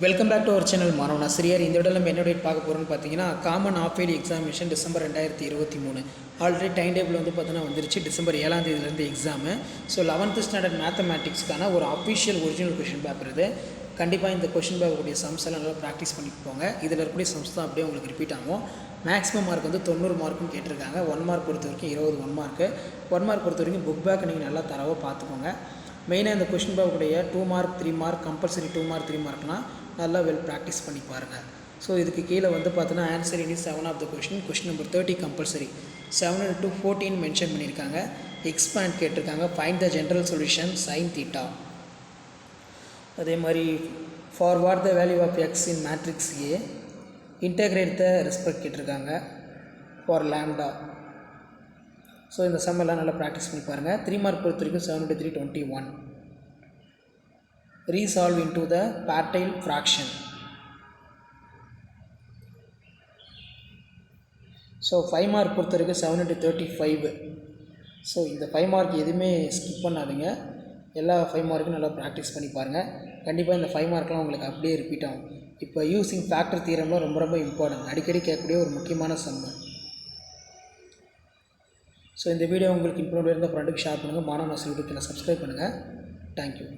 Welcome back to our channel மாணவன் ஆசிரியர். இந்த விட நம்ம என்ன டேட் பார்க்க போகிறோம்னு பார்த்தீங்கன்னா, common of early examination December 2023. Already time table வந்து பார்த்தீங்கன்னா வந்துருச்சு. டிசம்பர் 7ஆம் தேதியிலேருந்து எக்ஸாமு. ஸோ 11th ஸ்டாண்டர்ட் மேத்தமேட்டிக்ஸ்க்கான ஒரு அஃபிஷியல் ஒரிஜினல் கொஷின் பேப்பர் இது. கண்டிப்பாக இந்த கொஷின் பேப்பருடைய சம்ஸ் எல்லாம் நல்லா ப்ராக்டிஸ் பண்ணிட்டு போங்க. இதில் இருக்கக்கூடிய சம்ஸ் தான் அப்படியே உங்களுக்கு ரிப்பீட் ஆகும். மேக்ஸிமம் மார்க் வந்து 90 மார்க்கும் கேட்டிருக்காங்க. 1 மார்க் பொறுத்த வரைக்கும் 20 1 மார்க்கு. 1 மார்க் பொறுத்த வரைக்கும் புக் பேக் நீங்கள் நல்லா தரவாக பார்த்துக்கோங்க. மெயினாக இந்த கொஷின் பேப்பருடைய 2 மார்க் 3 மார்க் கம்பல்சரி 2 மார்க் 3 மார்க்லாம் நல்லா ப்ராக்டிஸ் பண்ணி பாருங்கள். ஸோ இதுக்கு கீழே வந்து பார்த்தீங்கன்னா ஆன்சர் இனி 7 of the question number 30 compulsory 7 to 14 mention பண்ணியிருக்காங்க. எக்ஸ்பேண்ட் கேட்டிருக்காங்க. Find the general solution sin θ. அதே மாதிரி forward the value of X in matrix A, integrate the respect கேட்டிருக்காங்க ஃபார் லாம்டா. ஸோ இந்த சம் எல்லாம் நல்லா ப்ராக்டிஸ் பண்ணி பாருங்கள். 3 மார்க் பொறுத்த வரைக்கும் 7 into 3 21. Resolve into the partile fraction. So 5 mark பொறுத்த வரைக்கும் 7 into 35. ஸோ இந்த 5 மார்க் எதுவுமே ஸ்கிப் பண்ணாதீங்க. எல்லா 5 மார்க்கும் நல்லா ப்ராக்டிஸ் பண்ணி பாருங்கள். கண்டிப்பாக இந்த 5 மார்க்லாம் உங்களுக்கு அப்படியே ரிப்பீட் ஆகும். இப்போ யூஸிங் ஃபேக்டர் தியரம்லாம் ரொம்ப ரொம்ப இம்பார்ட்டன்ட், அடிக்கடி கேட்கக்கூடிய ஒரு முக்கியமான சம்மு. ஸோ இந்த வீடியோ உங்களுக்கு இம்ப்ரூவ் இருந்தால் ஃப்ரெண்டுக்கு ஷேர் பண்ணுங்கள். மாணவன் ஆசிரியர் யூடியூப் சேனல் சப்ஸ்கிரைப் பண்ணுங்கள். தேங்க்யூ.